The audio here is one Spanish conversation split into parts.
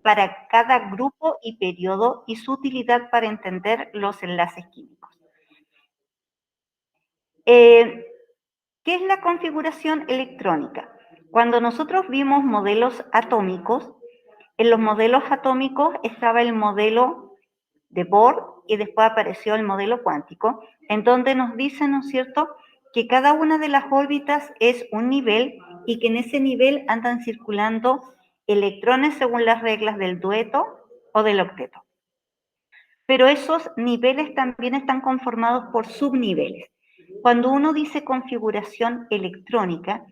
para cada grupo y periodo y su utilidad para entender los enlaces químicos. ¿Qué es la configuración electrónica? Cuando nosotros vimos modelos atómicos, en los modelos atómicos estaba el modelo de Bohr y después apareció el modelo cuántico, en donde nos dicen, ¿no es cierto?, que cada una de las órbitas es un nivel y que en ese nivel andan circulando electrones según las reglas del dueto o del octeto. Pero esos niveles también están conformados por subniveles. Cuando uno dice configuración electrónica,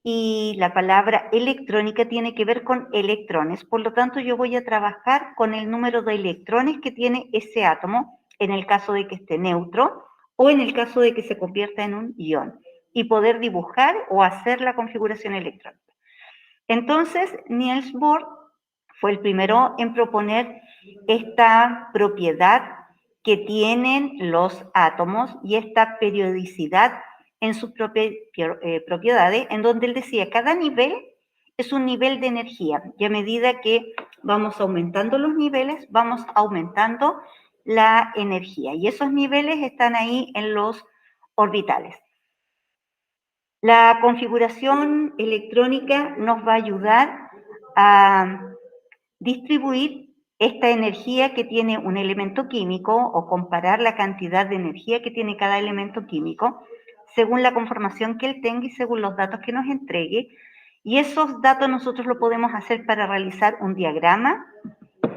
y la palabra electrónica tiene que ver con electrones, por lo tanto yo voy a trabajar con el número de electrones que tiene ese átomo, en el caso de que esté neutro o en el caso de que se convierta en un ion, y poder dibujar o hacer la configuración electrónica. Entonces, Niels Bohr fue el primero en proponer esta propiedad que tienen los átomos y esta periodicidad en sus propiedades, en donde él decía, cada nivel es un nivel de energía, y a medida que vamos aumentando los niveles, vamos aumentando la energía, y esos niveles están ahí en los orbitales. La configuración electrónica nos va a ayudar a distribuir esta energía que tiene un elemento químico o comparar la cantidad de energía que tiene cada elemento químico según la conformación que él tenga y según los datos que nos entregue. Y esos datos nosotros lo podemos hacer para realizar un diagrama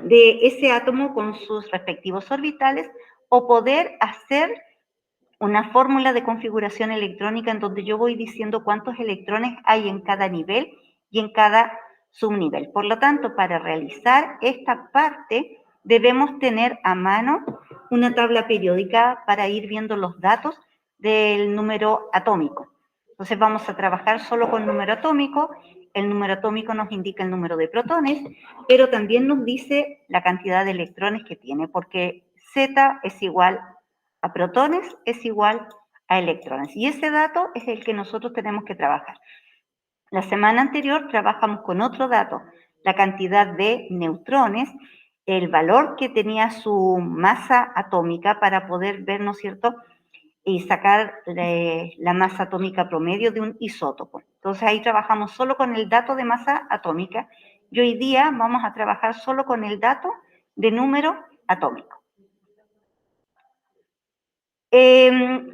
de ese átomo con sus respectivos orbitales o poder hacer una fórmula de configuración electrónica en donde yo voy diciendo cuántos electrones hay en cada nivel y en cada subnivel. Por lo tanto, para realizar esta parte debemos tener a mano una tabla periódica para ir viendo los datos del número atómico. Entonces vamos a trabajar solo con número atómico. El número atómico nos indica el número de protones, pero también nos dice la cantidad de electrones que tiene, porque Z es igual a protones es igual a electrones. Y ese dato es el que nosotros tenemos que trabajar. La semana anterior trabajamos con otro dato, la cantidad de neutrones, el valor que tenía su masa atómica para poder ver, ¿no es cierto?, y sacar la masa atómica promedio de un isótopo. Entonces ahí trabajamos solo con el dato de masa atómica y hoy día vamos a trabajar solo con el dato de número atómico.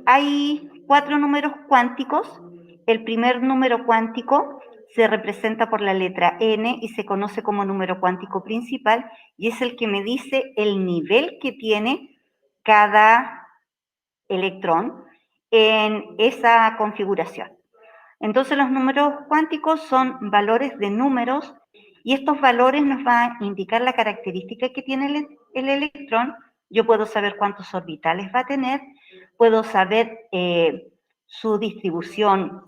Hay 4 números cuánticos. El primer número cuántico se representa por la letra n y se conoce como número cuántico principal y es el que me dice el nivel que tiene cada electrón en esa configuración. Entonces los números cuánticos son valores de números y estos valores nos van a indicar la característica que tiene el electrón. Yo puedo saber cuántos orbitales va a tener, puedo saber su distribución,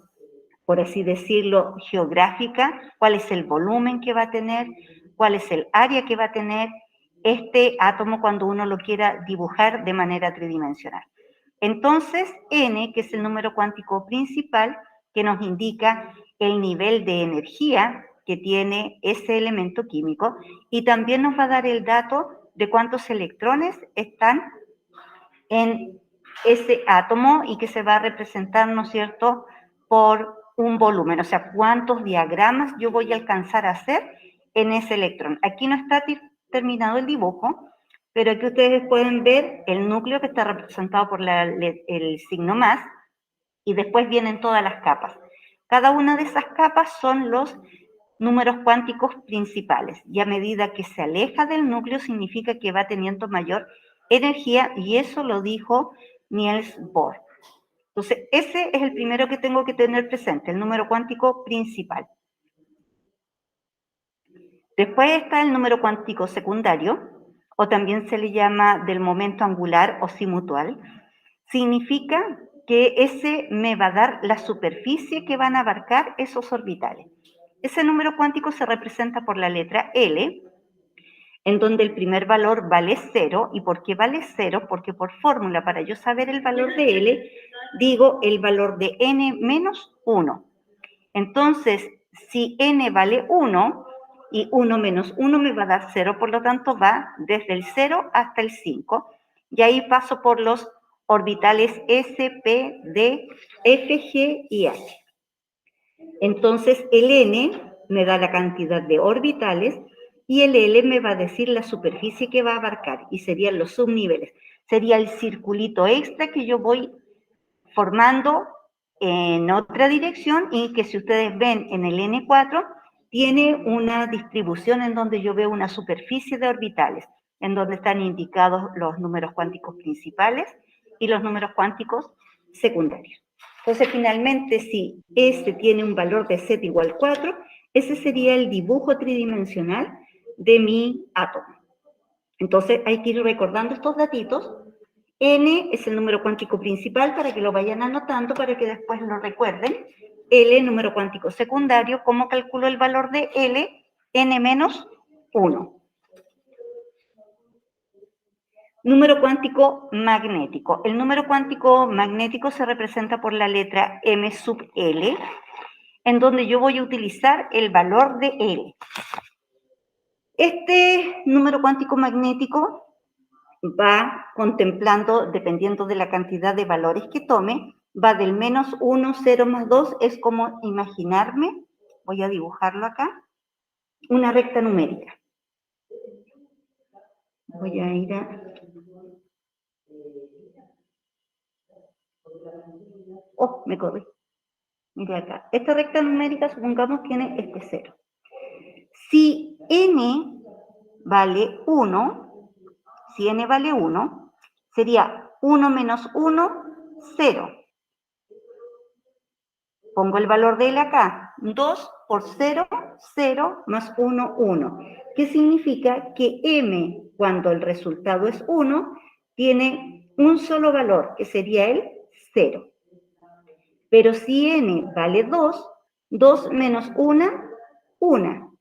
por así decirlo, geográfica, cuál es el volumen que va a tener, cuál es el área que va a tener este átomo cuando uno lo quiera dibujar de manera tridimensional. Entonces, n, que es el número cuántico principal, que nos indica el nivel de energía que tiene ese elemento químico, y también nos va a dar el dato de cuántos electrones están en ese átomo y que se va a representar, ¿no es cierto?, por un volumen, o sea, cuántos diagramas yo voy a alcanzar a hacer en ese electrón. Aquí no está terminado el dibujo, pero aquí ustedes pueden ver el núcleo que está representado por el signo más, y después vienen todas las capas. Cada una de esas capas son los números cuánticos principales, y a medida que se aleja del núcleo significa que va teniendo mayor energía, y eso lo dijo Niels Bohr. Entonces, ese es el primero que tengo que tener presente, el número cuántico principal. Después está el número cuántico secundario, o también se le llama del momento angular o simutual. Significa que ese me va a dar la superficie que van a abarcar esos orbitales. Ese número cuántico se representa por la letra L, en donde el primer valor vale 0. ¿Y por qué vale 0? Porque por fórmula, para yo saber el valor de L, digo el valor de n menos 1. Entonces, si n vale 1, y 1 menos 1 me va a dar 0, por lo tanto va desde el 0 hasta el 5, y ahí paso por los orbitales S, P, D, F, G y H. Entonces el N me da la cantidad de orbitales y el L me va a decir la superficie que va a abarcar y serían los subniveles. Sería el circulito extra que yo voy formando en otra dirección y que si ustedes ven en el N4 tiene una distribución en donde yo veo una superficie de orbitales, en donde están indicados los números cuánticos principales y los números cuánticos secundarios. Entonces, finalmente, si este tiene un valor de z igual 4, ese sería el dibujo tridimensional de mi átomo. Entonces, hay que ir recordando estos datitos. N es el número cuántico principal para que lo vayan anotando, para que después lo recuerden. L, número cuántico secundario. ¿Cómo calculo el valor de L? N menos 1. Número cuántico magnético. El número cuántico magnético se representa por la letra M sub L, en donde yo voy a utilizar el valor de L. Este número cuántico magnético va contemplando, dependiendo de la cantidad de valores que tome, va del menos 1, 0 más 2, es como imaginarme, voy a dibujarlo acá, una recta numérica. Voy a ir a... Oh, me corrí. Mira acá. Esta recta numérica, supongamos, tiene este 0. Si n vale 1, si n vale 1, sería 1 menos 1, 0. Pongo el valor de L acá. 2 por 0, 0 más 1, 1. ¿Qué significa? Que m, cuando el resultado es 1, tiene un solo valor, que sería el 0. Pero si n vale 2, 2 menos 1, 1.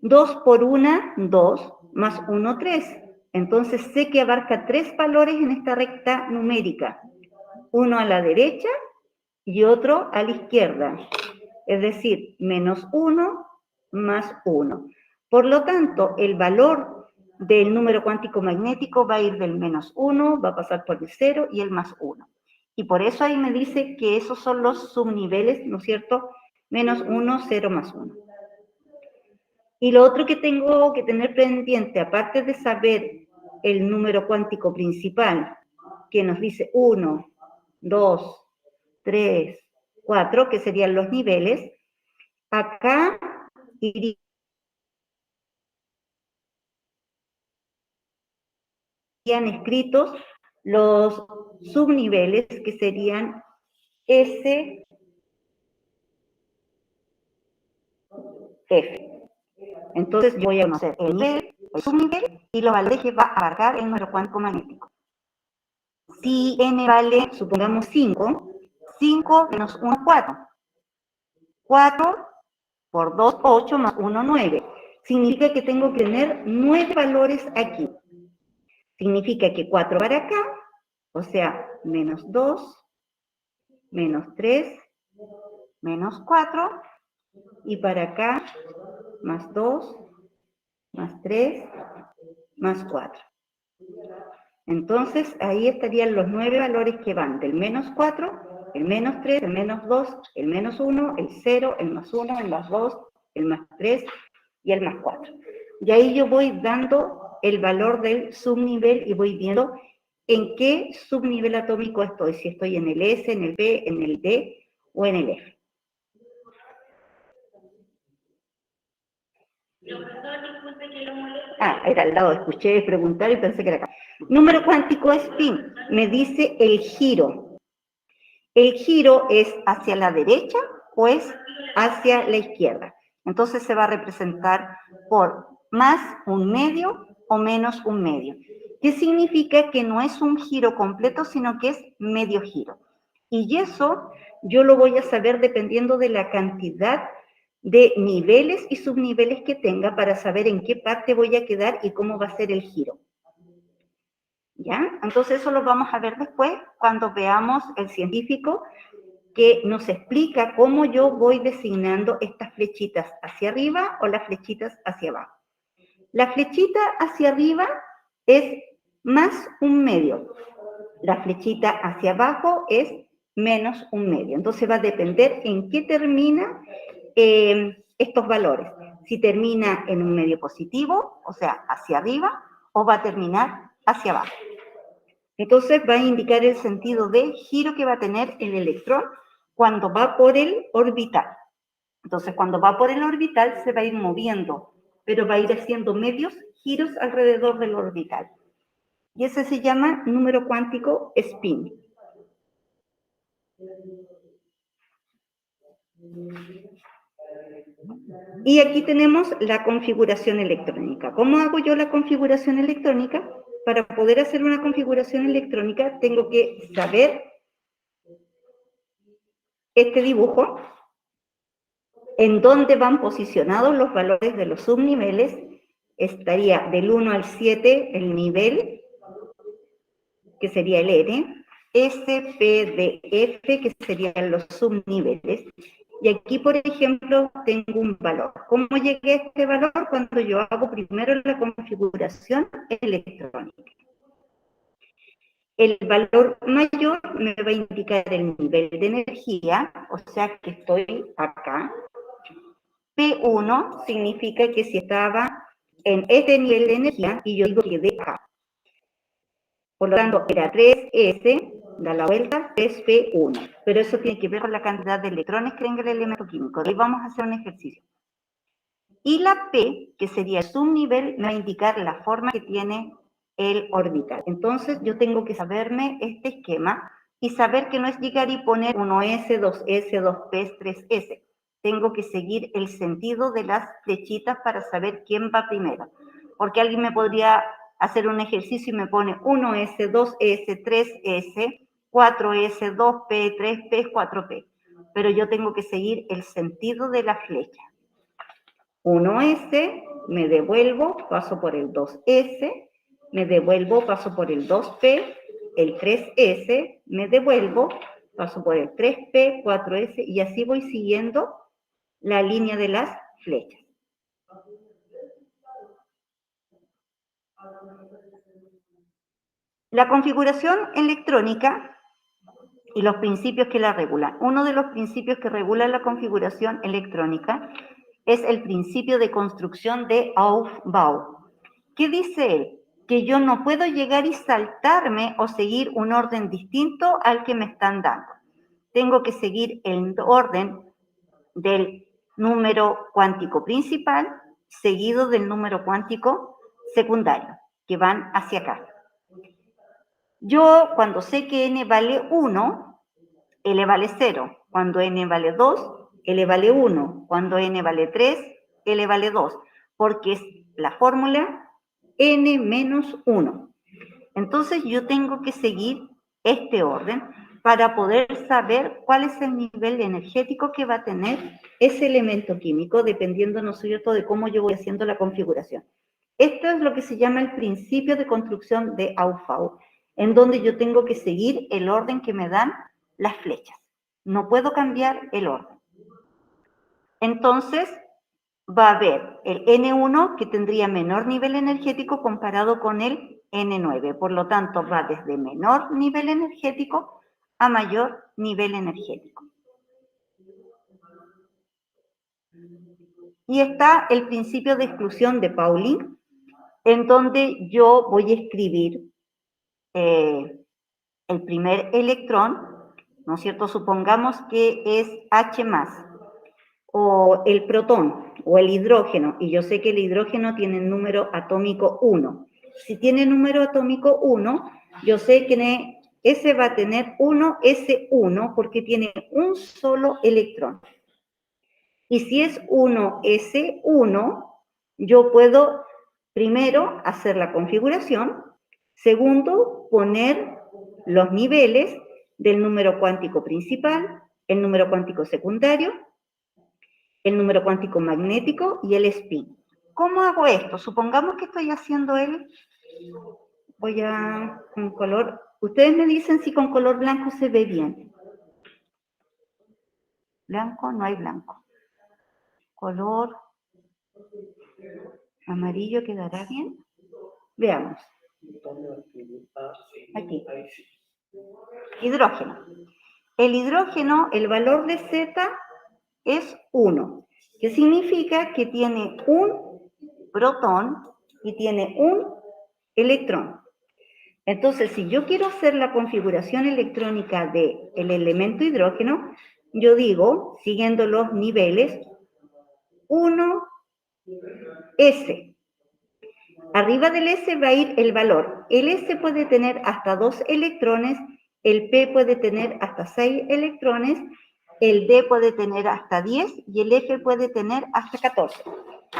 2 por 1, 2, más 1, 3. Entonces sé que abarca 3 valores en esta recta numérica. Uno a la derecha y otro a la izquierda. Es decir, menos 1 más 1. Por lo tanto, el valor del número cuántico magnético va a ir del menos 1, va a pasar por el 0 y el más 1. Y por eso ahí me dice que esos son los subniveles, ¿no es cierto? Menos 1, 0 más 1. Y lo otro que tengo que tener pendiente, aparte de saber el número cuántico principal, que nos dice 1, 2, 3, 4, que serían los niveles, acá irían escritos los subniveles, que serían S, F. Entonces yo voy a conocer el nivel, el subnivel y los valores que va a abarcar el número cuántico magnético. Si n vale, supongamos 5, 5 menos 1, 4. 4 por 2, 8, más 1, 9. Significa que tengo que tener 9 valores aquí. Significa que 4 para acá, o sea, menos 2, menos 3, menos 4, y para acá, más 2, más 3, más 4. Entonces, ahí estarían los 9 valores que van del menos 4, el menos 3, el menos 2, el menos 1, el 0, el más 1, el más 2, el más 3 y el más 4. Y ahí yo voy dando el valor del subnivel y voy viendo en qué subnivel atómico estoy, si estoy en el S, en el P, en el D o en el F. Era al lado, escuché preguntar y pensé que era acá. Número cuántico spin, me dice el giro. ¿El giro es hacia la derecha o es hacia la izquierda? Entonces se va a representar por más un medio o menos un medio. ¿Qué significa? Que no es un giro completo, sino que es medio giro. Y eso yo lo voy a saber dependiendo de la cantidad de niveles y subniveles que tenga para saber en qué parte voy a quedar y cómo va a ser el giro. ¿Ya? Entonces eso lo vamos a ver después cuando veamos el científico que nos explica cómo yo voy designando estas flechitas hacia arriba o las flechitas hacia abajo. La flechita hacia arriba es más un medio. La flechita hacia abajo es menos un medio. Entonces va a depender en qué termina estos valores. Si termina en un medio positivo, o sea, hacia arriba, o va a terminar hacia abajo. Entonces va a indicar el sentido de giro que va a tener el electrón cuando va por el orbital. Entonces, cuando va por el orbital se va a ir moviendo, pero va a ir haciendo medios giros alrededor del orbital. Y ese se llama número cuántico spin. Y aquí tenemos la configuración electrónica. ¿Cómo hago yo la configuración electrónica? Para poder hacer una configuración electrónica tengo que saber este dibujo, en dónde van posicionados los valores de los subniveles. Estaría del 1 al 7 el nivel, que sería el N, S, P, D, F, que serían los subniveles. Y aquí, por ejemplo, tengo un valor. ¿Cómo llegué a este valor? Cuando yo hago primero la configuración electrónica. El valor mayor me va a indicar el nivel de energía, o sea que estoy acá. P1 significa que si estaba en este nivel de energía, y yo digo que de acá. Por lo tanto, era 3S, da la vuelta, 3P1. Pero eso tiene que ver con la cantidad de electrones que tenga el elemento químico. Ahí vamos a hacer un ejercicio. Y la P, que sería el subnivel, me va a indicar la forma que tiene el orbital. Entonces, yo tengo que saberme este esquema y saber que no es llegar y poner 1S, 2S, 2P, 3S. Tengo que seguir el sentido de las flechitas para saber quién va primero. Porque alguien me podría hacer un ejercicio y me pone 1S, 2S, 3S, 4S, 2P, 3P, 4P. Pero yo tengo que seguir el sentido de la flecha. 1S, me devuelvo, paso por el 2S, me devuelvo, paso por el 2P, el 3S, me devuelvo, paso por el 3P, 4S, y así voy siguiendo la línea de las flechas. La configuración electrónica y los principios que la regulan. Uno de los principios que regula la configuración electrónica es el principio de construcción de Aufbau. ¿Qué dice él? Que yo no puedo llegar y saltarme o seguir un orden distinto al que me están dando. Tengo que seguir el orden del número cuántico principal seguido del número cuántico secundario, que van hacia acá. Yo, cuando sé que n vale 1, L vale 0. Cuando n vale 2, L vale 1. Cuando n vale 3, L vale 2. Porque es la fórmula n menos 1. Entonces yo tengo que seguir este orden para poder saber cuál es el nivel energético que va a tener ese elemento químico, dependiendo, ¿no es cierto?, de cómo yo voy haciendo la configuración. Esto es lo que se llama el principio de construcción de Aufbau, en donde yo tengo que seguir el orden que me dan las flechas. No puedo cambiar el orden. Entonces, va a haber el N1 que tendría menor nivel energético comparado con el N9. Por lo tanto, va desde menor nivel energético a mayor nivel energético. Y está el principio de exclusión de Pauling, en donde yo voy a escribir el primer electrón, ¿no es cierto? Supongamos que es H+, o el protón, o el hidrógeno, y yo sé que el hidrógeno tiene número atómico 1. Si tiene número atómico 1, yo sé que ese va a tener 1s1 porque tiene un solo electrón. Y si es 1s1, yo puedo, primero, hacer la configuración, segundo, poner los niveles del número cuántico principal, el número cuántico secundario, el número cuántico magnético y el spin. ¿Cómo hago esto? Supongamos que estoy haciendo voy a, con color, ustedes me dicen si con color blanco se ve bien. Blanco, no hay blanco. Color amarillo quedará bien. Veamos. Aquí. Hidrógeno. El hidrógeno, el valor de Z es 1, que significa que tiene un protón y tiene un electrón. Entonces, si yo quiero hacer la configuración electrónica del elemento hidrógeno, yo digo, siguiendo los niveles, 1S. Arriba del S va a ir el valor. El S puede tener hasta 2 electrones, el P puede tener hasta 6 electrones, el D puede tener hasta 10 y el F puede tener hasta 14.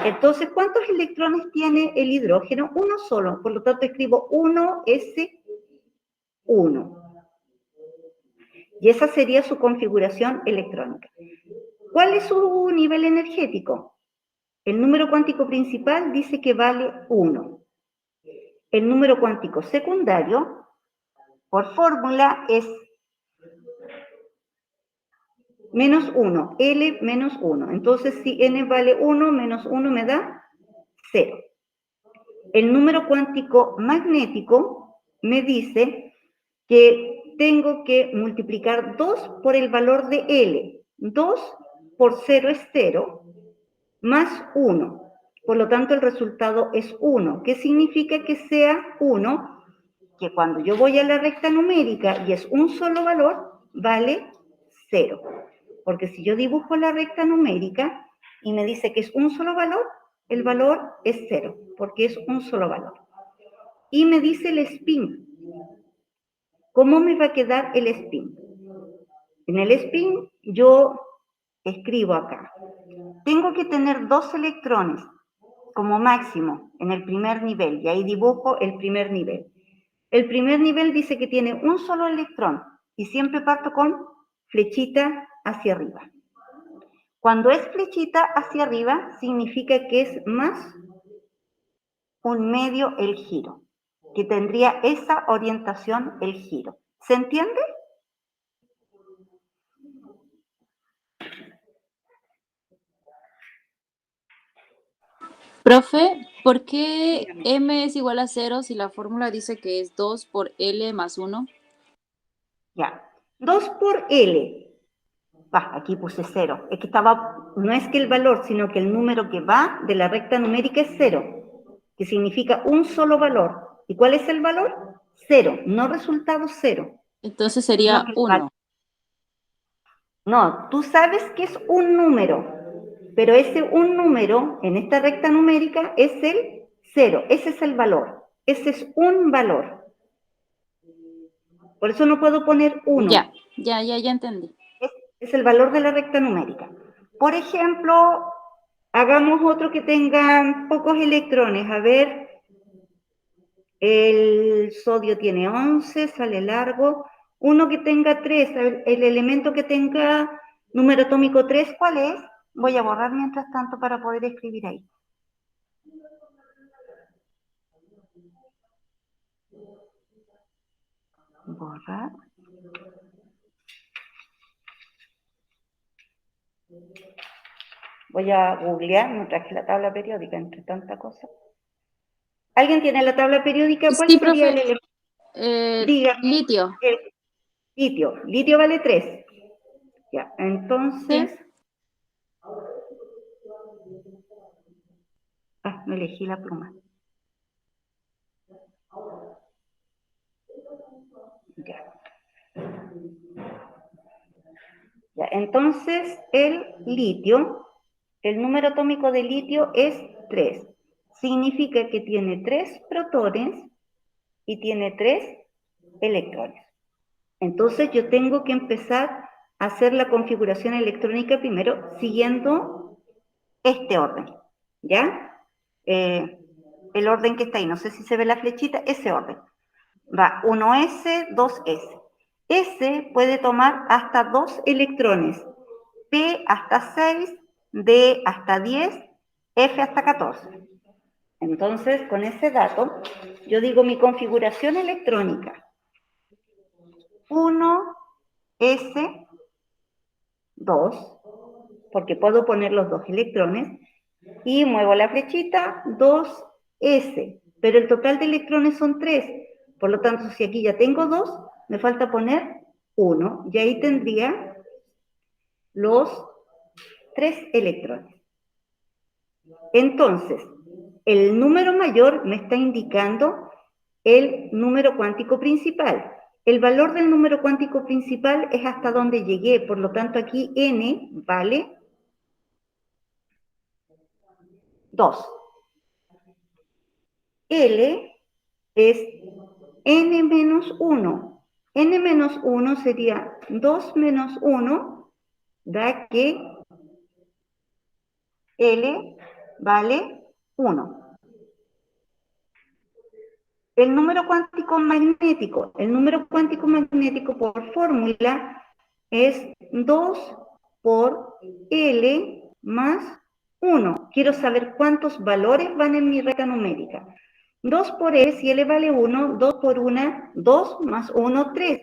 Entonces, ¿cuántos electrones tiene el hidrógeno? Uno solo. Por lo tanto, escribo 1S1. Y esa sería su configuración electrónica. ¿Cuál es su nivel energético? El número cuántico principal dice que vale 1. El número cuántico secundario, por fórmula, es menos 1, L menos 1. Entonces, si N vale 1, menos 1 me da 0. El número cuántico magnético me dice que tengo que multiplicar 2 por el valor de L. 2 por 0 es 0, más 1. Por lo tanto, el resultado es 1. ¿Qué significa que sea 1? Que cuando yo voy a la recta numérica y es un solo valor, vale 0. Porque si yo dibujo la recta numérica y me dice que es un solo valor, el valor es 0, porque es un solo valor. Y me dice el spin. ¿Cómo me va a quedar el spin? En el spin yo escribo acá. Tengo que tener 2 electrones como máximo en el primer nivel, y ahí dibujo el primer nivel. El primer nivel dice que tiene un solo electrón, y siempre parto con flechita hacia arriba. Cuando es flechita hacia arriba, significa que es más un medio el giro, que tendría esa orientación el giro. ¿Se entiende? Profe, ¿por qué M es igual a 0 si la fórmula dice que es 2 por L más 1? Ya. 2 por L. Aquí puse 0. Es que no es que el valor, sino que el número que va de la recta numérica es 0, que significa un solo valor. ¿Y cuál es el valor? 0, no resultado 0. Entonces sería 1. No, tú sabes que es un número, pero ese un número en esta recta numérica es el 0. Ese es el valor. Ese es un valor. Por eso no puedo poner 1. Ya entendí. Es el valor de la recta numérica. Por ejemplo, hagamos otro que tenga pocos electrones. A ver, el sodio tiene 11, sale largo. Uno que tenga 3, el elemento que tenga número atómico 3, ¿cuál es? Voy a borrar mientras tanto para poder escribir ahí. Borrar. Voy a googlear, no traje la tabla periódica entre tanta cosa. ¿Alguien tiene la tabla periódica? ¿Cuál Sí, sería profe. el elemento? Dígame. Litio. Litio. Litio vale 3. Ya, entonces... Sí. No elegí la pluma. Ya, entonces el litio, el número atómico de litio es 3. Significa que tiene 3 protones y tiene 3 electrones. Entonces yo tengo que empezar a hacer la configuración electrónica primero siguiendo este orden, ¿ya? El orden que está ahí, no sé si se ve la flechita, ese orden. Va 1s, 2s. S puede tomar hasta 2 electrones, P hasta 6, D hasta 10, F hasta 14. Entonces, con ese dato, yo digo mi configuración electrónica. 1S, 2, porque puedo poner los 2 electrones, y muevo la flechita, 2s, pero el total de electrones son 3, por lo tanto, si aquí ya tengo 2, me falta poner 1, y ahí tendría los 3 electrones. Entonces, el número mayor me está indicando el número cuántico principal. El valor del número cuántico principal es hasta donde llegué, por lo tanto aquí n vale 2. L es n menos 1. N menos 1 sería 2 menos 1, da que L vale 1. El número cuántico magnético por fórmula es 2 por L más 1. Quiero saber cuántos valores van en mi recta numérica. 2 por L, si L vale 1, 2 por 1, 2 más 1, 3.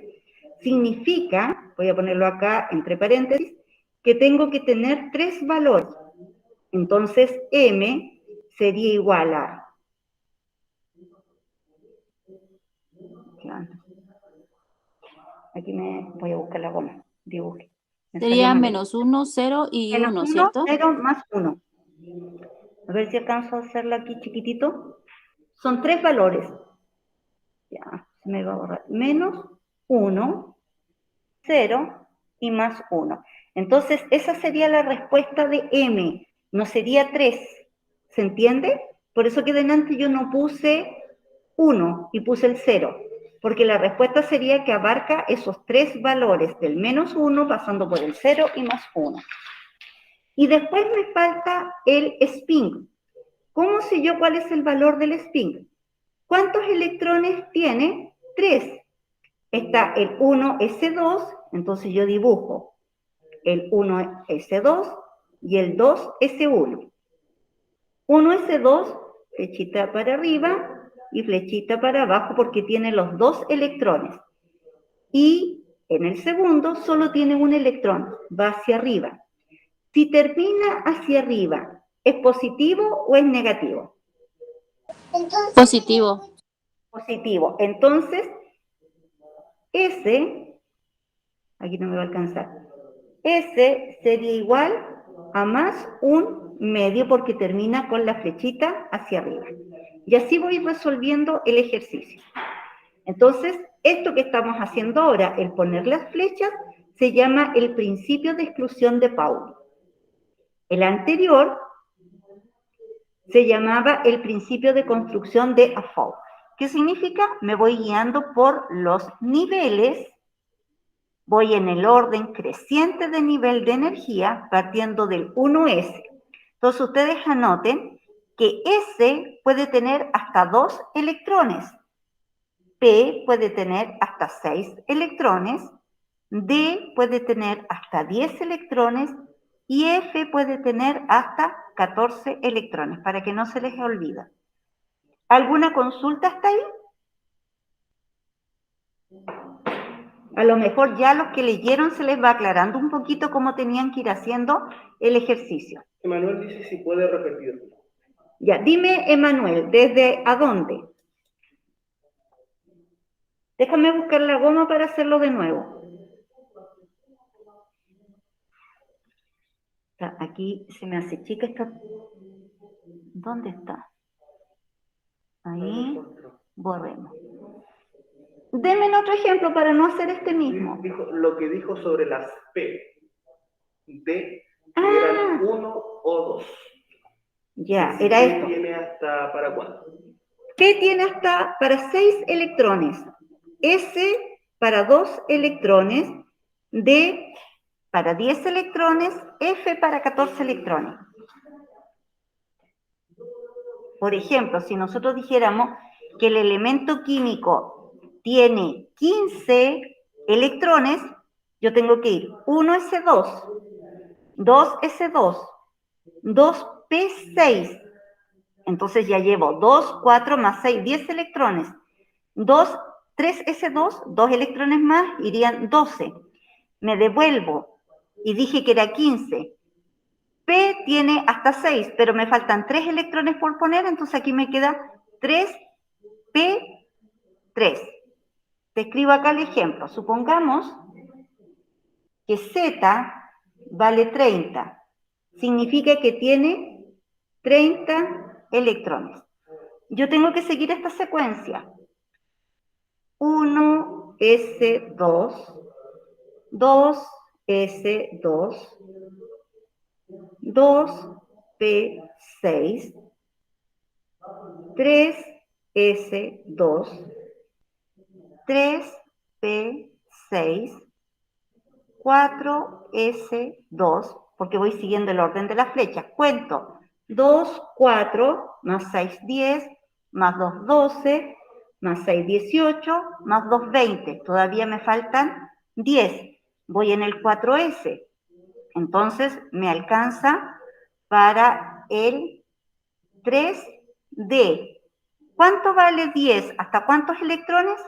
Significa, voy a ponerlo acá entre paréntesis, que tengo que tener 3 valores. Entonces, M sería igual a... Aquí me voy a buscar la goma. Dibuje. Sería menos 1, 0 y menos 1, 1, ¿cierto? 0 más 1. A ver si alcanzo a hacerlo aquí chiquitito. Son 3 valores. Ya, se me va a borrar. Menos 1, 0 y más 1. Entonces, esa sería la respuesta de M. No sería 3. ¿Se entiende? Por eso que delante yo no puse 1 y puse el 0. Porque la respuesta sería que abarca esos 3 valores del menos 1 pasando por el 0 y más 1. Y después me falta el spin. ¿Cómo sé yo cuál es el valor del spin? ¿Cuántos electrones tiene? 3. Está el 1s2, entonces yo dibujo el 1s2 y el 2s1. 1s2, flechita para arriba y flechita para abajo porque tiene los 2 electrones. Y en el segundo solo tiene un electrón, va hacia arriba. Si termina hacia arriba, ¿es positivo o es negativo? Positivo. Positivo. Entonces, S, aquí no me va a alcanzar, S sería igual a más un medio porque termina con la flechita hacia arriba. Y así voy resolviendo el ejercicio. Entonces, esto que estamos haciendo ahora, el poner las flechas, se llama el principio de exclusión de Pauli. El anterior se llamaba el principio de construcción de Afoux. ¿Qué significa? Me voy guiando por los niveles, voy en el orden creciente de nivel de energía, partiendo del 1S. Entonces, ustedes anoten que S puede tener hasta 2 electrones, P puede tener hasta 6 electrones, D puede tener hasta 10 electrones y F puede tener hasta 14 electrones, para que no se les olvide. ¿Alguna consulta hasta ahí? A lo mejor ya los que leyeron se les va aclarando un poquito cómo tenían que ir haciendo el ejercicio. Emanuel dice si puede repetirlo. Ya, dime, Emanuel, ¿desde a dónde? Déjame buscar la goma para hacerlo de nuevo. Aquí se me hace chica esta... ¿Dónde está? Ahí, borremos. Deme otro ejemplo para no hacer este mismo. Dijo, lo que dijo sobre las P, D, que eran 1 o 2. Ya, ¿Qué era esto. tiene hasta para cuánto? P tiene hasta para 6 electrones, S para 2 electrones, D para 10 electrones, F para 14 electrones. Por ejemplo, si nosotros dijéramos que el elemento químico tiene 15 electrones, yo tengo que ir 1s2, 2s2, 2p6. Entonces ya llevo 2, 4 más 6, 10 electrones. 2, 3s2, 2 electrones más, irían 12. Me devuelvo y dije que era 15. P tiene hasta 6, pero me faltan 3 electrones por poner, entonces aquí me queda 3P3. Te escribo acá el ejemplo. Supongamos que Z vale 30. Significa que tiene 30 electrones. Yo tengo que seguir esta secuencia. 1s2, 2s2, 2p6, 3s2, 3p6, 4s2, porque voy siguiendo el orden de las flechas. Cuento 2, 4, más 6, 10, más 2, 12, más 6, 18, más 2, 20. Todavía me faltan 10. Voy en el 4s. Entonces me alcanza para el 3D. ¿Cuánto vale 10? ¿Hasta cuántos electrones?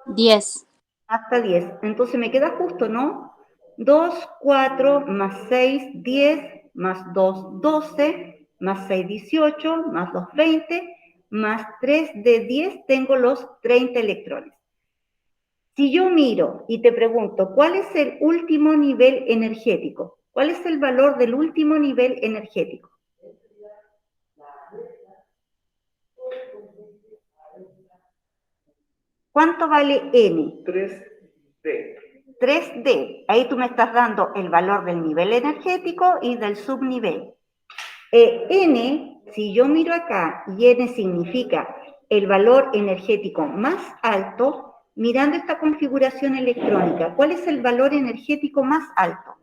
10. Hasta 10. Entonces me queda justo, ¿no? 2, 4, más 6, 10, más 2, 12, más 6, 18, más 2, 20, más 3 de 10, tengo los 30 electrones. Si yo miro y te pregunto, ¿cuál es el último nivel energético? ¿Cuál es el valor del último nivel energético? ¿Cuánto vale N? 3D. 3D. Ahí tú me estás dando el valor del nivel energético y del subnivel. N, si yo miro acá, y N significa el valor energético más alto, mirando esta configuración electrónica, ¿cuál es el valor energético más alto?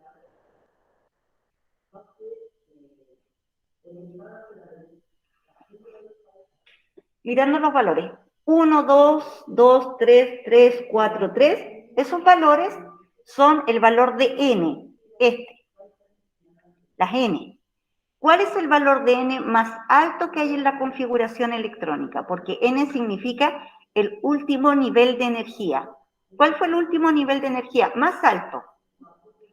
Mirando los valores. 1, 2, 2, 3, 3, 4, 3. Esos valores son el valor de N, las N. ¿Cuál es el valor de N más alto que hay en la configuración electrónica? Porque N significa el último nivel de energía. ¿Cuál fue el último nivel de energía? Más alto.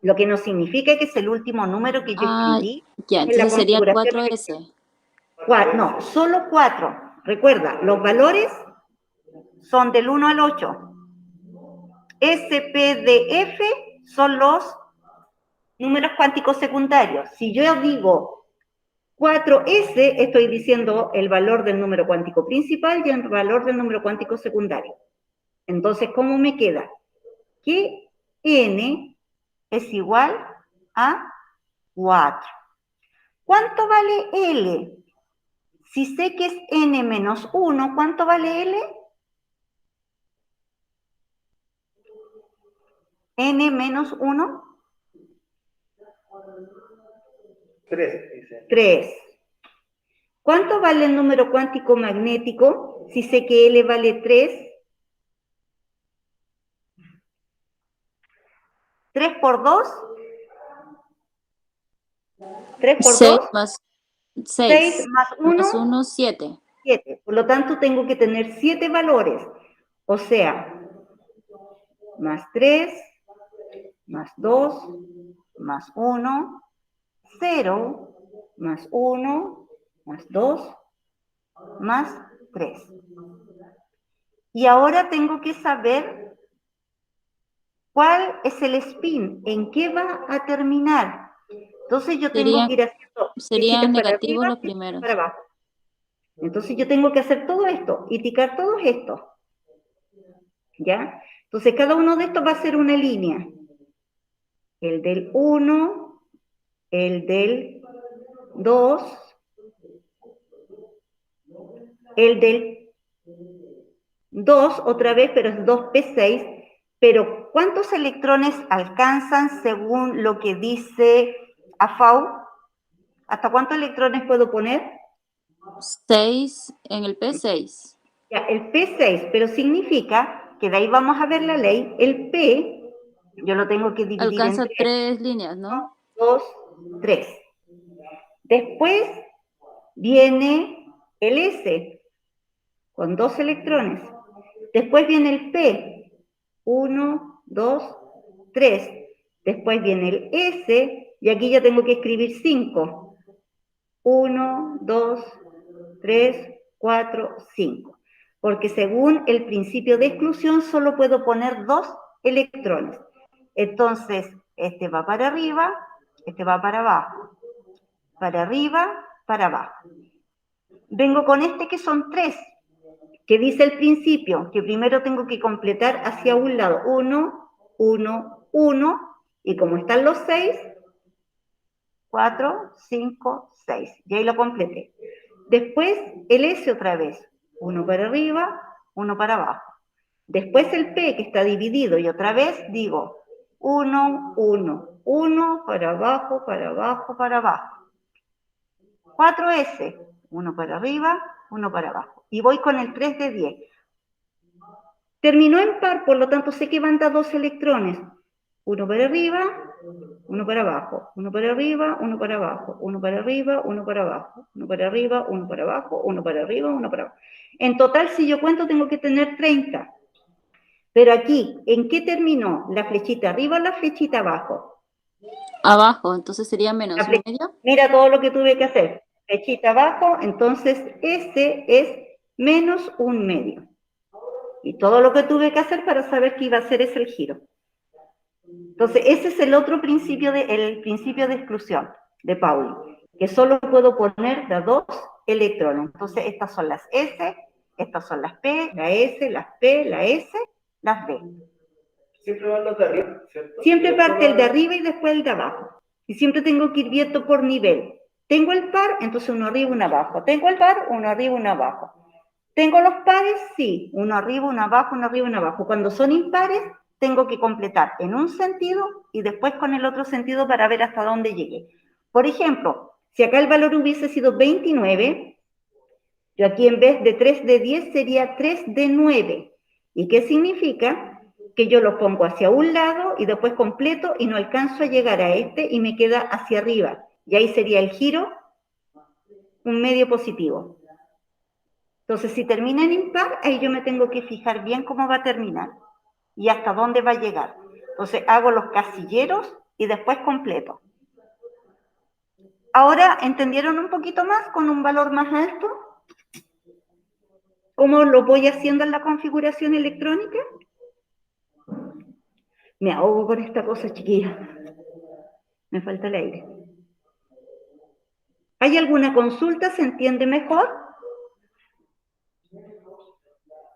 Lo que no significa que es el último número que yo escribí Ya, en la entonces sería configuración 4S. No, solo 4. Recuerda, los valores son del 1 al 8. S, P, D, F son los números cuánticos secundarios. Si yo digo 4S, estoy diciendo el valor del número cuántico principal y el valor del número cuántico secundario. Entonces, ¿cómo me queda? Que N es igual a 4. ¿Cuánto vale L? Si sé que es N menos 1, ¿cuánto vale L? N menos 1. 3, dice. 3. ¿Cuánto vale el número cuántico magnético? Si sé que L vale 3. 3 por 2. 3 por 6 2. más 6 6 más 1. más 1, 7. 7. Por lo tanto, tengo que tener 7 valores. O sea, más 3, más 2, más 1, 0, más 1, más 2, más 3. Y ahora tengo que saber cuál es el spin, en qué va a terminar. Entonces yo tengo que ir haciendo flechitas Serían para negativos arriba, los flechitas primeros. para abajo. Entonces yo tengo que hacer todo esto y ticar todos estos. ¿Ya? Entonces cada uno de estos va a ser una línea. El del 1, el del 2, el del 2 otra vez, pero es 2p6. Pero ¿cuántos electrones alcanzan según lo que dice AFAU? ¿Hasta cuántos electrones puedo poner? 6 en el P6. Ya, el P6, pero significa que de ahí vamos a ver la ley, el P, yo lo tengo que dividir en Alcanza 3. 3 líneas, ¿no? 2, 3. Después viene el S, con 2 electrones. Después viene el P, 1, 2, 3. Después viene el S, Y aquí ya tengo que escribir 5. 1, 2, 3, 4, 5. Porque según el principio de exclusión solo puedo poner 2 electrones. Entonces, este va para arriba, este va para abajo. Para arriba, para abajo. Vengo con este que son 3, que dice el principio, que primero tengo que completar hacia un lado. 1, 1, 1, y como están los 6, 4, 5, 6. Y ahí lo completé. Después el S otra vez. 1 para arriba, 1 para abajo. Después el P que está dividido y otra vez digo 1, 1, 1 para abajo, para abajo, para abajo. 4S, 1 para arriba, 1 para abajo. Y voy con el 3 de 10. Terminó en par, por lo tanto sé que van a dar 2 electrones. 1 para arriba, 1 para abajo, 1 para arriba, 1 para abajo, 1 para arriba, 1 para abajo, 1 para arriba, 1 para abajo, 1 para arriba, 1 para abajo. En total, si yo cuento, tengo que tener 30. Pero aquí, ¿en qué terminó? ¿La flechita arriba o la flechita abajo? Abajo, entonces sería menos un medio. Mira todo lo que tuve que hacer. Flechita abajo, entonces ese es menos un medio. Y todo lo que tuve que hacer para saber que iba a ser ese el giro. Entonces, ese es el otro principio, el principio de exclusión de Pauli, que solo puedo poner de 2 electrones. Entonces, estas son las S, estas son las P, la S, las P, la S, las B. Siempre van los de arriba, ¿cierto? Siempre parte el de arriba y después el de abajo. Y siempre tengo que ir viendo por nivel. Tengo el par, entonces uno arriba, uno abajo. Tengo el par, uno arriba, uno abajo. ¿Tengo los pares? Sí, uno arriba, uno abajo, uno arriba, uno abajo. Cuando son impares, tengo que completar en un sentido y después con el otro sentido para ver hasta dónde llegué. Por ejemplo, si acá el valor hubiese sido 29, yo aquí en vez de 3 de 10 sería 3 de 9. ¿Y qué significa? Que yo lo pongo hacia un lado y después completo y no alcanzo a llegar a este y me queda hacia arriba. Y ahí sería el giro, un medio positivo. Entonces, si termina en impar, ahí yo me tengo que fijar bien cómo va a terminar y hasta dónde va a llegar. Entonces, hago los casilleros y después completo. Ahora, ¿entendieron un poquito más con un valor más alto? ¿Cómo lo voy haciendo en la configuración electrónica? Me ahogo con esta cosa, chiquilla. Me falta el aire. ¿Hay alguna consulta? ¿Se entiende mejor?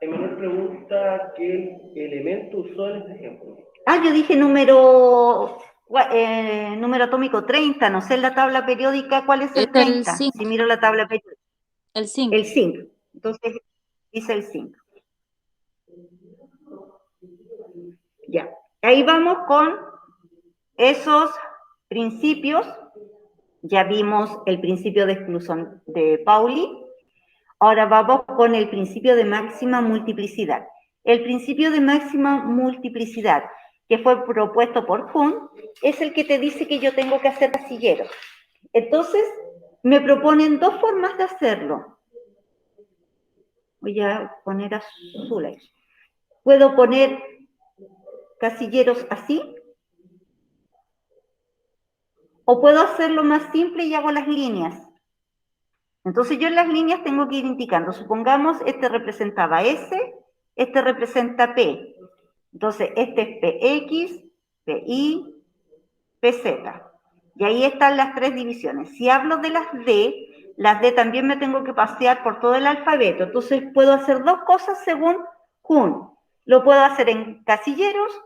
Emanuel pregunta qué elemento usó en este ejemplo. Yo dije número atómico 30, no sé en la tabla periódica cuál es el Es 30, el zinc. si miro la tabla periódica. El zinc. El zinc, entonces dice el zinc. Ya, ahí vamos con esos principios. Ya vimos el principio de exclusión de Pauli. Ahora vamos con el principio de máxima multiplicidad. El principio de máxima multiplicidad, que fue propuesto por Kuhn, es el que te dice que yo tengo que hacer casilleros. Entonces, me proponen 2 formas de hacerlo. Voy a poner azul ahí. Puedo poner casilleros así, o puedo hacerlo más simple y hago las líneas. Entonces yo en las líneas tengo que ir indicando, supongamos este representaba S, este representa P. Entonces este es PX, PY, PZ. Y ahí están las 3 divisiones. Si hablo de las D también me tengo que pasear por todo el alfabeto. Entonces puedo hacer 2 cosas según Kuhn. Lo puedo hacer en casilleros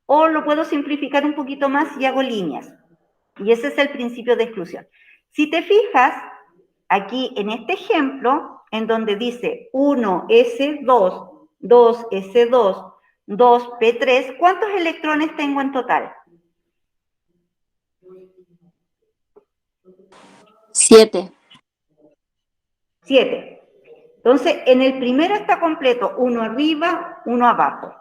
o lo puedo simplificar un poquito más y hago líneas. Y ese es el principio de exclusión. Si te fijas, aquí en este ejemplo, en donde dice 1S2, 2S2, 2P3, ¿cuántos electrones tengo en total? 7. 7. Entonces, en el primero está completo, 1 arriba, 1 abajo.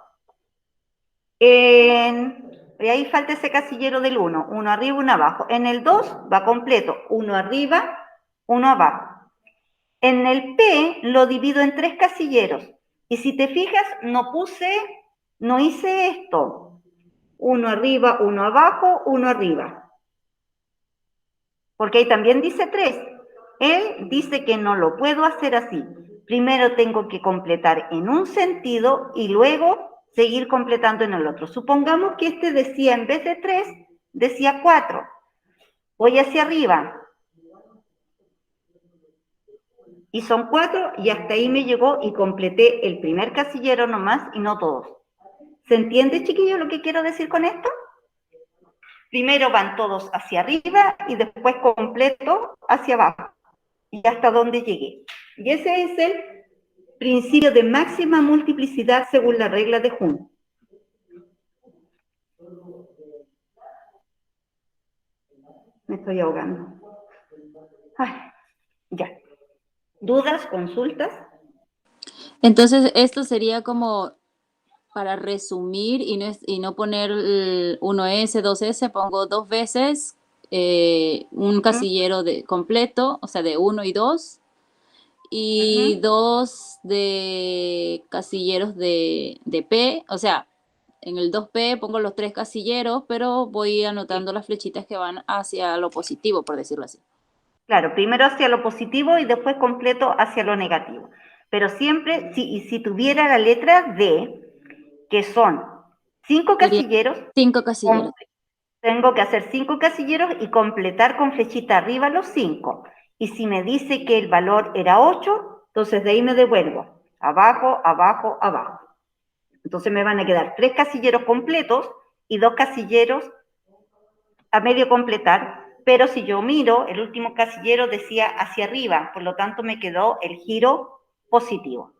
Y ahí falta ese casillero del 1, 1 arriba, 1 abajo. En el 2 va completo, 1 arriba, 1 abajo. En el P lo divido en 3 casilleros. Y si te fijas, no hice esto. 1 arriba, 1 abajo, 1 arriba. porque ahí también dice 3. Él dice que no lo puedo hacer así. Primero tengo que completar en un sentido y luego seguir completando en el otro. Supongamos que este decía, en vez de 3, decía 4. Voy hacia arriba. Y son 4 y hasta ahí me llegó y completé el primer casillero nomás y no todos. ¿Se entiende, chiquillos, lo que quiero decir con esto? Primero van todos hacia arriba y después completo hacia abajo. Y hasta donde llegué. Y ese es el principio de máxima multiplicidad según la regla de Hund. Me estoy ahogando. Ay, ya. ¿Dudas? ¿Consultas? Entonces, esto sería como para resumir y no poner el 1S, 2S, pongo 2 veces un casillero completo, o sea, de 1 y 2, y 2 de casilleros de P, o sea, en el 2P pongo los 3 casilleros, pero voy anotando las flechitas que van hacia lo positivo, por decirlo así. Claro, primero hacia lo positivo y después completo hacia lo negativo. Pero siempre, si tuviera la letra D, que son 5 casilleros, 5 casilleros. tengo que hacer 5 casilleros y completar con flechita arriba los 5. Y si me dice que el valor era 8, entonces de ahí me devuelvo. Abajo, abajo, abajo. Entonces me van a quedar 3 casilleros completos y 2 casilleros a medio completar. Pero si yo miro, el último casillero decía hacia arriba, por lo tanto me quedó el giro positivo.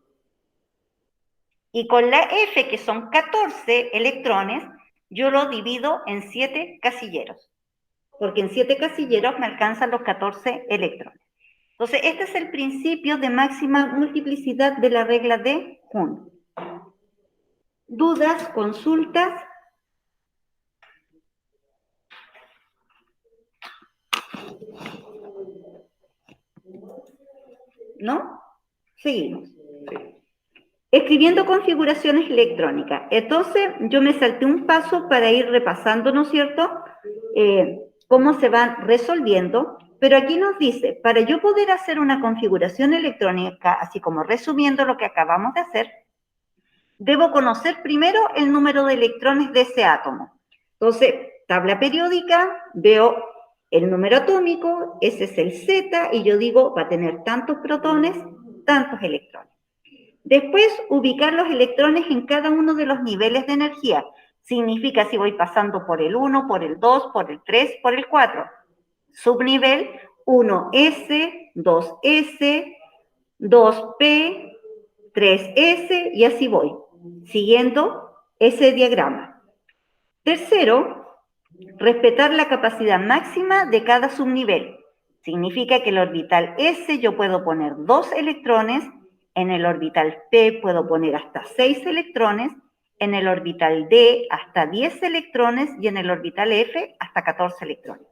Y con la F, que son 14 electrones, yo lo divido en 7 casilleros, porque en 7 casilleros me alcanzan los 14 electrones. Entonces, este es el principio de máxima multiplicidad de la regla de Hund. ¿Dudas? ¿Consultas? ¿No? Seguimos. Escribiendo configuraciones electrónicas. Entonces, yo me salté un paso para ir repasando, ¿no es cierto?, cómo se van resolviendo, pero aquí nos dice, para yo poder hacer una configuración electrónica, así como resumiendo lo que acabamos de hacer, debo conocer primero el número de electrones de ese átomo. Entonces, tabla periódica, veo el número atómico, ese es el Z, y yo digo, va a tener tantos protones, tantos electrones. Después, ubicar los electrones en cada uno de los niveles de energía. Significa si voy pasando por el 1, por el 2, por el 3, por el 4. Subnivel 1S, 2S, 2P, 3S y así voy, siguiendo ese diagrama. Tercero, respetar la capacidad máxima de cada subnivel. Significa que el orbital S yo puedo poner 2 electrones, en el orbital P puedo poner hasta 6 electrones, en el orbital D hasta 10 electrones y en el orbital F hasta 14 electrones.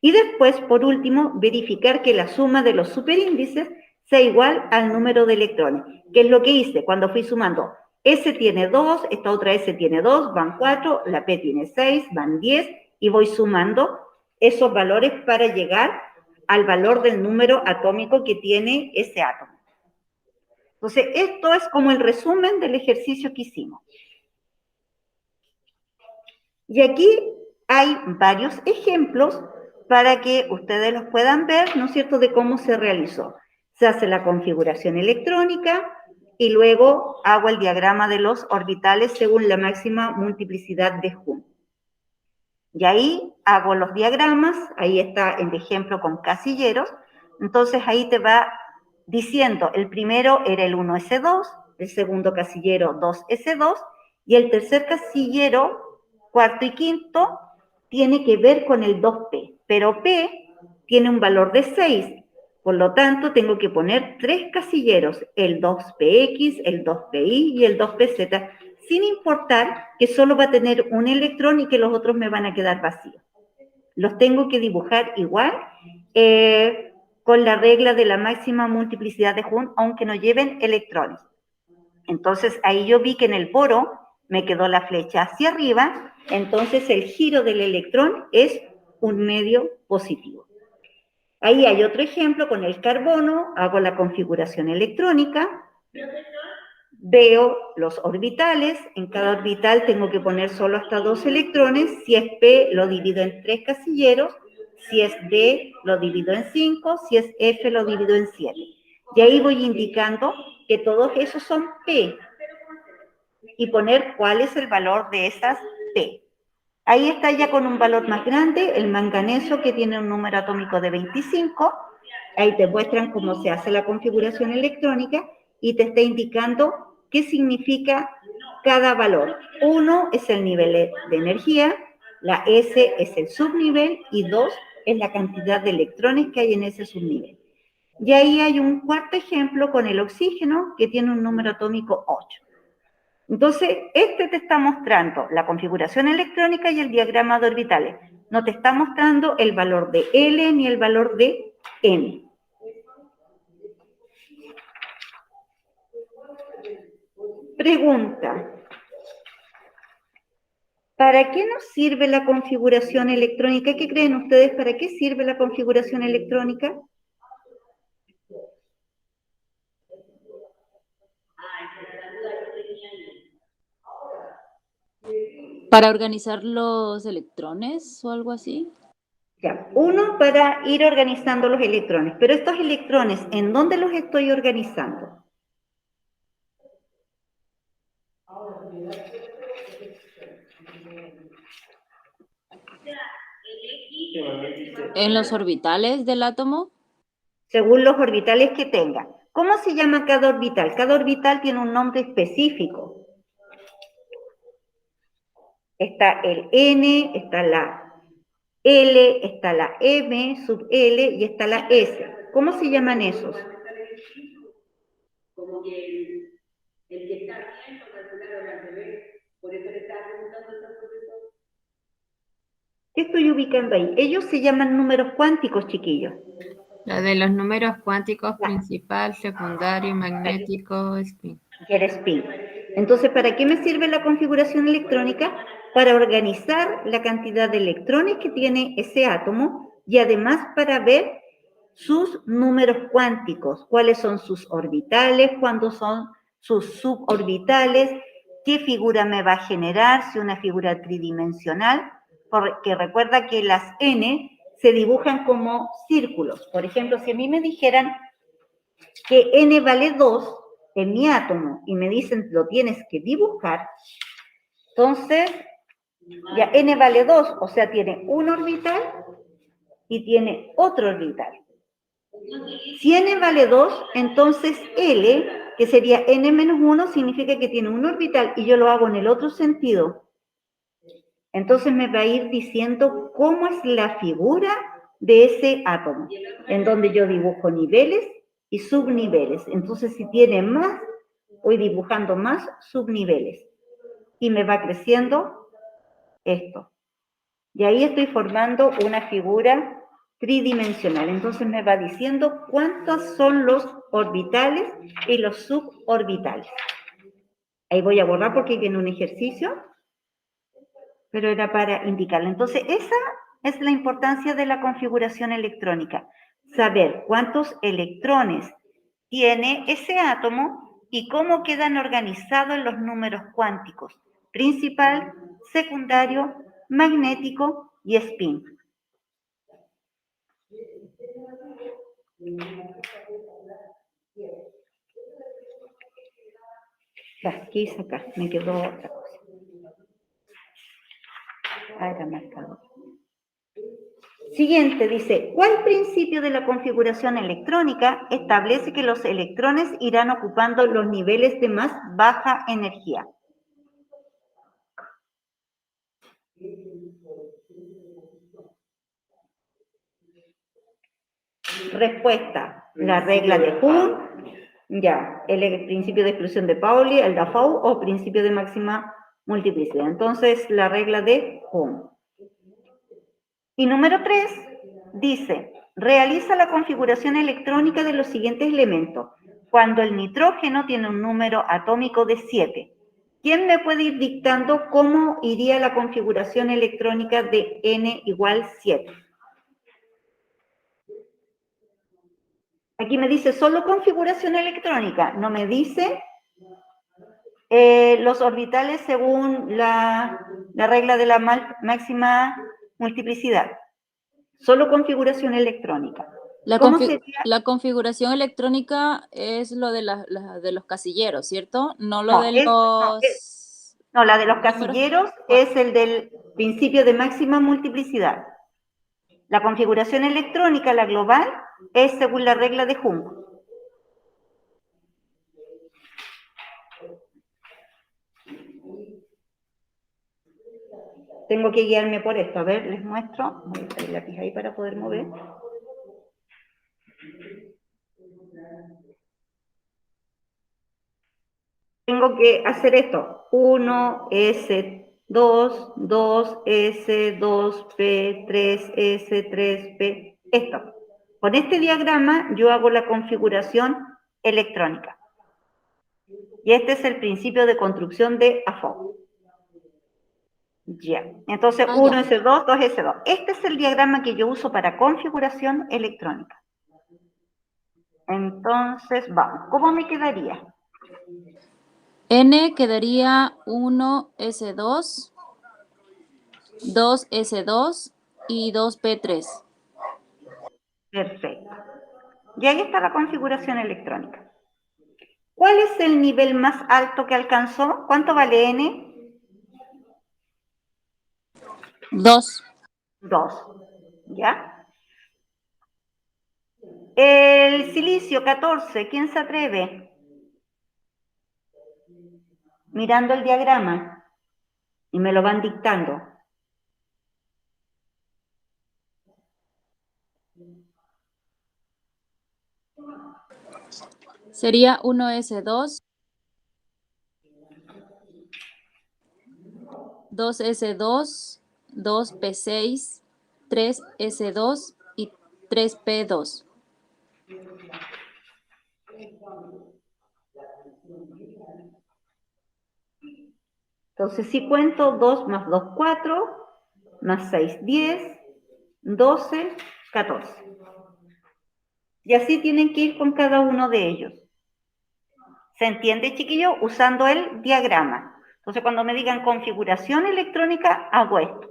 Y después, por último, verificar que la suma de los superíndices sea igual al número de electrones, que es lo que hice cuando fui sumando. S tiene 2, esta otra S tiene 2, van 4, la P tiene 6, van 10, y voy sumando esos valores para llegar al valor del número atómico que tiene ese átomo. Entonces, esto es como el resumen del ejercicio que hicimos. Y aquí hay varios ejemplos para que ustedes los puedan ver, ¿no es cierto?, de cómo se realizó. Se hace la configuración electrónica y luego hago el diagrama de los orbitales según la máxima multiplicidad de Hund. Y ahí hago los diagramas, ahí está el ejemplo con casilleros, entonces ahí te va diciendo, el primero era el 1S2, el segundo casillero 2S2, y el tercer casillero, cuarto y quinto, tiene que ver con el 2P, pero P tiene un valor de 6, por lo tanto tengo que poner 3 casilleros, el 2PX, el 2PY y el 2PZ, sin importar que solo va a tener un electrón y que los otros me van a quedar vacíos. Los tengo que dibujar igual, con la regla de la máxima multiplicidad de Hund, aunque no lleven electrones. Entonces, ahí yo vi que en el boro me quedó la flecha hacia arriba, entonces el giro del electrón es un medio positivo. Ahí hay otro ejemplo con el carbono, hago la configuración electrónica, veo los orbitales, en cada orbital tengo que poner solo hasta 2 electrones, si es P lo divido en 3 casilleros, si es D lo divido en 5, si es F lo divido en 7. Y ahí voy indicando que todos esos son P y poner cuál es el valor de esas P. Ahí está ya con un valor más grande, el manganeso que tiene un número atómico de 25, ahí te muestran cómo se hace la configuración electrónica y te está indicando qué significa cada valor. 1 es el nivel de energía, la S es el subnivel y 2 es la cantidad de electrones que hay en ese subnivel. Y ahí hay un cuarto ejemplo con el oxígeno que tiene un número atómico 8. Entonces, este te está mostrando la configuración electrónica y el diagrama de orbitales. No te está mostrando el valor de L ni el valor de N. Pregunta. ¿Para qué nos sirve la configuración electrónica? ¿Qué creen ustedes? ¿Para qué sirve la configuración electrónica? ¿Para organizar los electrones o algo así? Ya, uno, para ir organizando los electrones. Pero estos electrones, ¿en dónde los estoy organizando? ¿En los orbitales del átomo? Según los orbitales que tenga. ¿Cómo se llama cada orbital? Cada orbital tiene un nombre específico. Está el N, está la L, está la M, sub L y está la S. ¿Cómo se llaman esos? Como que el que está bien, lo calcularon al revés. Por eso le estaba preguntando al profesor. ¿Qué estoy ubicando ahí? Ellos se llaman números cuánticos, chiquillos. La de los números cuánticos, principal, secundario, magnético, spin. El spin. Entonces, ¿para qué me sirve la configuración electrónica? Para organizar la cantidad de electrones que tiene ese átomo y además para ver sus números cuánticos, cuáles son sus orbitales, cuándo son sus suborbitales, qué figura me va a generar, si una figura tridimensional, porque recuerda que las N se dibujan como círculos. Por ejemplo, si a mí me dijeran que N vale 2 en mi átomo y me dicen lo tienes que dibujar, entonces ya N vale 2, o sea, tiene un orbital y tiene otro orbital. Si N vale 2, entonces L, que sería N menos 1, significa que tiene un orbital y yo lo hago en el otro sentido. Entonces me va a ir diciendo cómo es la figura de ese átomo, en donde yo dibujo niveles y subniveles. Entonces, si tiene más, voy dibujando más subniveles. Y me va creciendo esto. Y ahí estoy formando una figura tridimensional. Entonces me va diciendo cuántos son los orbitales y los suborbitales. Ahí voy a borrar porque tiene un ejercicio, pero era para indicarlo. Entonces, esa es la importancia de la configuración electrónica. Saber cuántos electrones tiene ese átomo y cómo quedan organizados los números cuánticos. Principal, secundario, magnético y spin. Ya, ¿qué hice acá? Me quedó otra cosa. Ah, era marcado. Siguiente, dice, ¿cuál principio de la configuración electrónica establece que los electrones irán ocupando los niveles de más baja energía? Respuesta, la regla de Hund, ya, el principio de exclusión de Pauli, el Dafoe o principio de máxima multiplicidad. Entonces, la regla de Hund. Y número 3 dice, realiza la configuración electrónica de los siguientes elementos. Cuando el nitrógeno tiene un número atómico de 7. ¿Quién me puede ir dictando cómo iría la configuración electrónica de N igual 7? Aquí me dice solo configuración electrónica, no me dice los orbitales según la regla de la máxima multiplicidad. Solo configuración electrónica. ¿Cómo sería? La configuración electrónica es lo de, de los casilleros, ¿cierto? No lo No, de los... no, la de los números. casilleros es el del principio de máxima multiplicidad. La configuración electrónica, la global, es según la regla de Hum. Tengo que guiarme por esto. A ver, les muestro. Voy a dejar el lápiz ahí para poder mover. Tengo que hacer esto. 1S, 2, 2S, 2P, 3S, 3P. Esto. Con este diagrama yo hago la configuración electrónica. Y este es el principio de construcción de AFO. Ya. Entonces, 1S2, 2S2. Este es el diagrama que yo uso para configuración electrónica. Entonces, vamos. ¿Cómo me quedaría? N quedaría 1S2, 2S2 y 2P3. Perfecto. Y ahí está la configuración electrónica. ¿Cuál es el nivel más alto que alcanzó? ¿Cuánto vale N? 2. 2. ¿Ya? El silicio 14, ¿quién se atreve? Mirando el diagrama y me lo van dictando. Sería 1S2, 2S2, 2P6, 3S2 y 3P2. Entonces, si cuento 2 más 2, 4, más 6, 10, 12, 14. Y así tienen que ir con cada uno de ellos. ¿Se entiende, chiquillo? Usando el diagrama. Entonces, cuando me digan configuración electrónica, hago esto.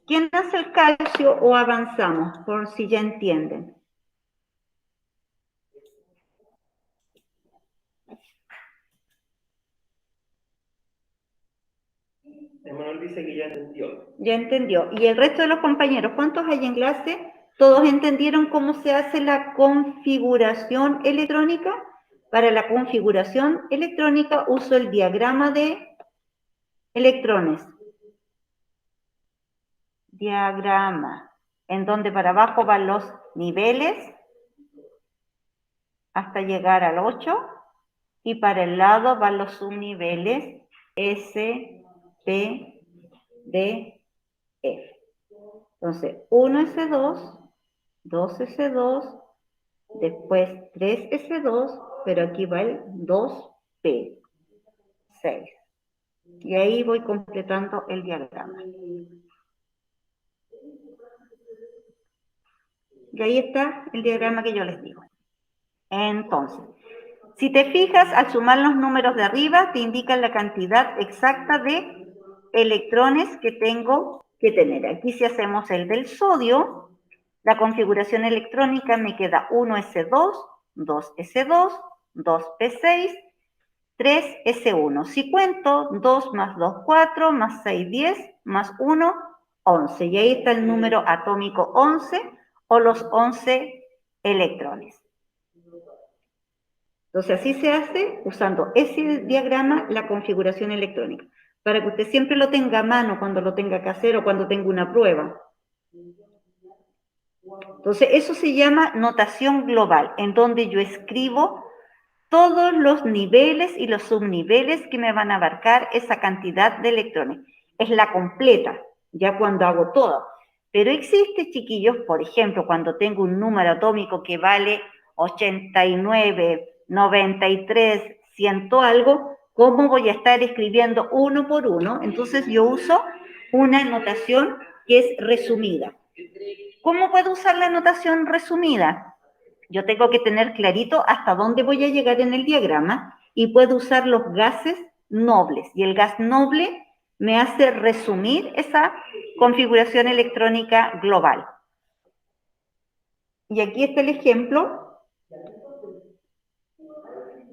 ¿Quién hace el calcio o avanzamos? Por si ya entienden. Emanuel dice que ya entendió. Ya entendió. ¿Y el resto de los compañeros? ¿Cuántos hay en clase? ¿Todos entendieron cómo se hace la configuración electrónica? Para la configuración electrónica uso el diagrama de electrones. Diagrama. En donde para abajo van los niveles hasta llegar al 8 y para el lado van los subniveles S, P, D, F. Entonces, 1S2, 2S2, después 3S2, pero aquí va el 2P, 6. Y ahí voy completando el diagrama. Y ahí está el diagrama que yo les digo. Entonces, si te fijas, al sumar los números de arriba, te indican la cantidad exacta de electrones que tengo que tener. Aquí si hacemos el del sodio, la configuración electrónica me queda 1S2, 2S2, 2P6, 3S1. Si cuento, 2 más 2, 4, más 6, 10, más 1, 11. Y ahí está el número atómico 11 o los 11 electrones. Entonces, así se hace usando ese diagrama la configuración electrónica, para que usted siempre lo tenga a mano cuando lo tenga que hacer o cuando tenga una prueba. Entonces, eso se llama notación global, en donde yo escribo todos los niveles y los subniveles que me van a abarcar esa cantidad de electrones. Es la completa, ya cuando hago todo. Pero existe, chiquillos, por ejemplo, cuando tengo un número atómico que vale 89, 93, 100 algo, ¿cómo voy a estar escribiendo uno por uno? Entonces yo uso una notación que es resumida. ¿Cómo puedo usar la notación resumida? Yo tengo que tener clarito hasta dónde voy a llegar en el diagrama y puedo usar los gases nobles. Y el gas noble me hace resumir esa configuración electrónica global. Y aquí está el ejemplo.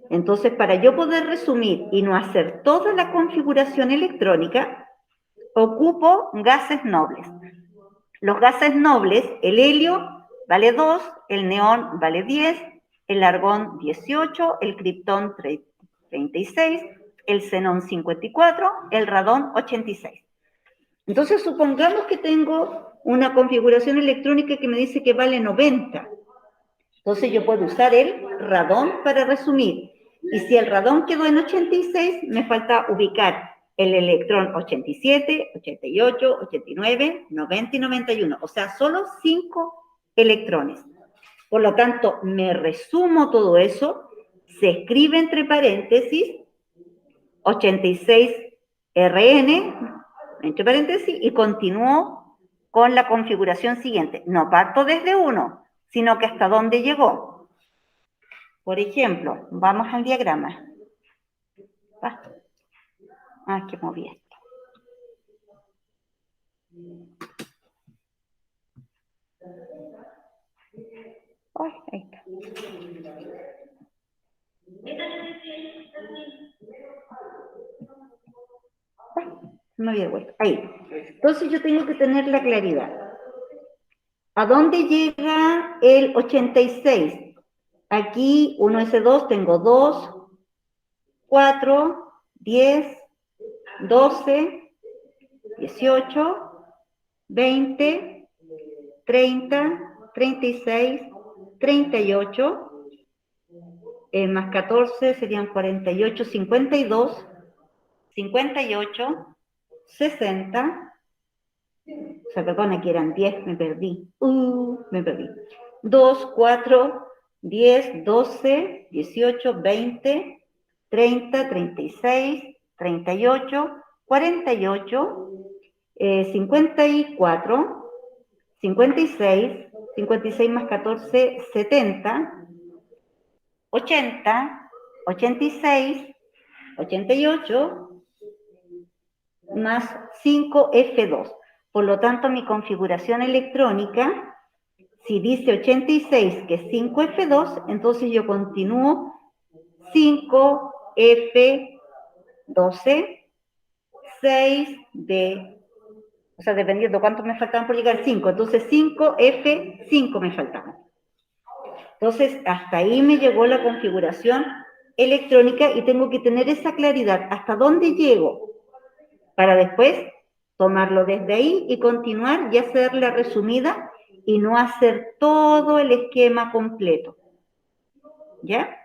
Entonces, para yo poder resumir y no hacer toda la configuración electrónica, ocupo gases nobles. Los gases nobles, el helio vale 2, el neón vale 10, el argón 18, el criptón 36, el xenón 54, el radón 86. Entonces, supongamos que tengo una configuración electrónica que me dice que vale 90. Entonces, yo puedo usar el radón para resumir. Y si el radón quedó en 86, me falta ubicar el electrón 87, 88, 89, 90 y 91. O sea, solo 5 electrones. Por lo tanto, me resumo todo eso, se escribe entre paréntesis 86 RN, entre paréntesis, y continúo con la configuración siguiente. No parto desde 1, sino que hasta dónde llegó. Por ejemplo, vamos al diagrama. Ah, que moví esto. Ay, ahí está. Me había vuelto. Ahí. Entonces yo tengo que tener la claridad. ¿A dónde llega el 86? Aquí, 1S2, tengo 2, 4, 10, 12, 18, 20, 30, 36, 38, más 14 serían 48, 52, 58, 60, o sea, perdón, aquí eran 10, me perdí. 2, 4, 10, 12, 18, 20, 30, 36, 38, 48, 54, 56, 56 más 14, 70, 80, 86, 88, más 5F2. Por lo tanto, mi configuración electrónica, si dice 86, que es 5F2, entonces yo continúo 5F12, 6D, o sea, dependiendo cuántos me faltaban por llegar, 5. Entonces, 5F5 me faltaban. Entonces, hasta ahí me llegó la configuración electrónica y tengo que tener esa claridad. ¿Hasta dónde llego? Para después tomarlo desde ahí y continuar y hacer la resumida y no hacer todo el esquema completo. ¿Ya?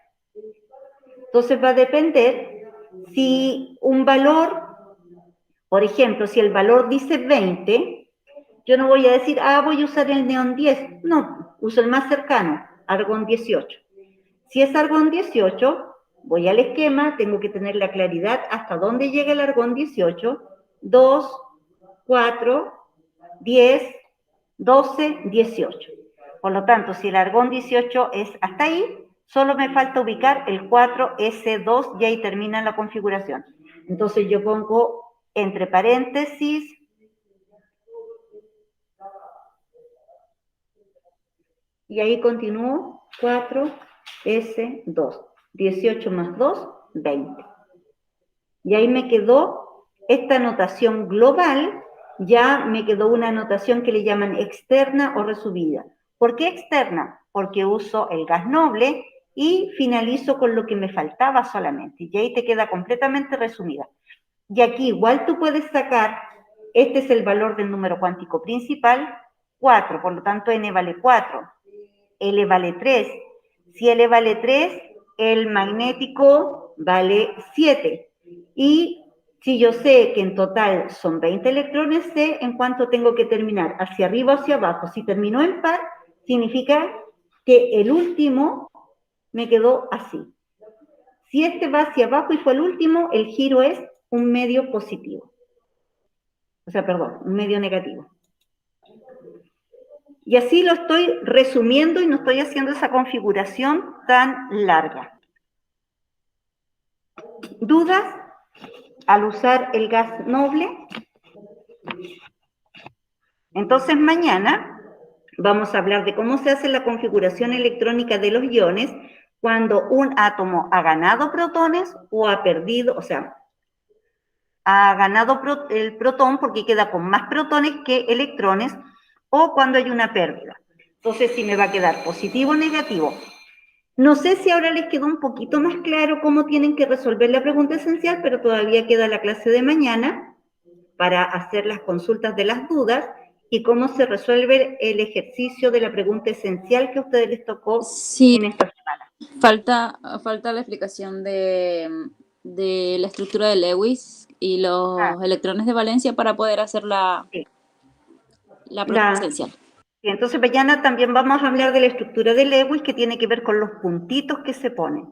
Entonces va a depender si un valor, por ejemplo, si el valor dice 20, yo no voy a decir, voy a usar el neón 10. No, uso el más cercano, argón 18. Si es argón 18, voy al esquema, tengo que tener la claridad hasta dónde llega el argón 18, 2, 4, 10, 12, 18. Por lo tanto, si el argón 18 es hasta ahí, solo me falta ubicar el 4S2 y ahí termina la configuración. Entonces yo pongo entre paréntesis y ahí continúo 4S2. 18 más 2, 20. Y ahí me quedó esta notación global, ya me quedó una notación que le llaman externa o resumida. ¿Por qué externa? Porque uso el gas noble y finalizo con lo que me faltaba solamente. Y ahí te queda completamente resumida. Y aquí igual tú puedes sacar, este es el valor del número cuántico principal, 4, por lo tanto n vale 4, L vale 3. Si L vale 3, el magnético vale 7. Y si yo sé que en total son 20 electrones, sé en cuánto tengo que terminar, hacia arriba o hacia abajo. Si terminó en par, significa que el último me quedó así. Si este va hacia abajo y fue el último, el giro es un medio positivo. O sea, perdón, un medio negativo. Y así lo estoy resumiendo y no estoy haciendo esa configuración tan larga. ¿Dudas al usar el gas noble? Entonces mañana vamos a hablar de cómo se hace la configuración electrónica de los iones cuando un átomo ha ganado protones o ha perdido, o sea, ha ganado el protón porque queda con más protones que electrones, o cuando hay una pérdida. Entonces, si me va a quedar positivo o negativo. No sé si ahora les quedó un poquito más claro cómo tienen que resolver la pregunta esencial, pero todavía queda la clase de mañana para hacer las consultas de las dudas y cómo se resuelve el ejercicio de la pregunta esencial que a ustedes les tocó Sí, en esta semana. falta la explicación de la estructura de Lewis y los electrones de valencia para poder hacer la Sí. pregunta esencial. Y entonces mañana también vamos a hablar de la estructura de Lewis, que tiene que ver con los puntitos que se ponen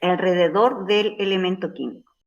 alrededor del elemento químico.